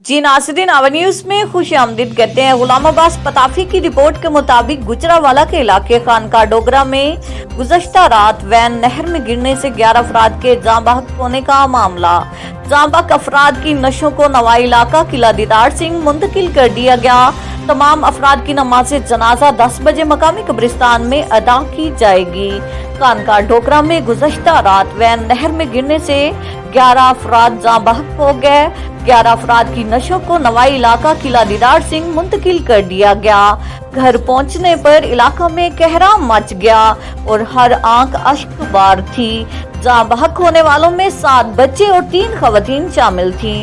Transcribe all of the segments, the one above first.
जी नाज़रीन, our news में खुश आमदीद कहते हैं। गुलाम अब्बास पताफी की रिपोर्ट के मुताबिक गुजरावाला के इलाके खानका डोगरा में गुज़श्ता रात वैन नहर में गिरने से 11 अफराद के जाँ बहक होने का मामला। जाँ बहक अफराद की नशों को नवाई इलाका किला दीदार सिंह मुंतकिल कर दिया गया। तमाम अफराद की नमाज जनाजा 10 बजे मकामी कब्रिस्तान में अदा की जाएगी। खानका डोगरा में गुज़श्ता रात वैन नहर में गिरने से 11 अफराद जाँ बहक हो गए। 11 अफराद की नशों को नवाई इलाका किला दीदार सिंह मुंतकिल कर दिया गया। घर पहुंचने पर इलाका में कहराम मच गया और हर आंख अश्क बार थी। जाँ बहक होने वालों में 7 बच्चे और 3 खवातीन शामिल थी,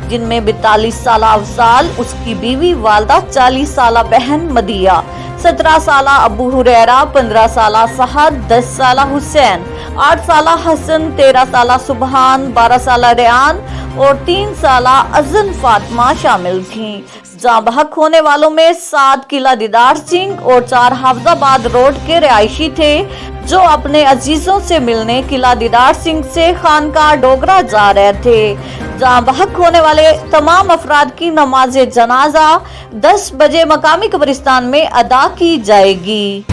जिनमें 42 साल अफजाल, उसकी बीवी वालदा, 40 साल बहन मदिया, 17 साल अबू हुरैरा, 15 साल सहद, 10 साल हुसैन, 8 साल हसन, 13 साल सुबहान, 12 साल रेहान और 3 साल अजन फातिमा शामिल थीं। जाँ बहक होने वालों में 7 किला दीदार सिंह और 4 हाफजाबाद रोड के रिहायशी थे, जो अपने अजीजों से मिलने किला दीदार सिंह से खानका डोगरा जा रहे थे। जाँ बहक होने वाले तमाम अफराद की नमाज जनाजा 10 बजे मकामी कब्रिस्तान में अदा की जाएगी।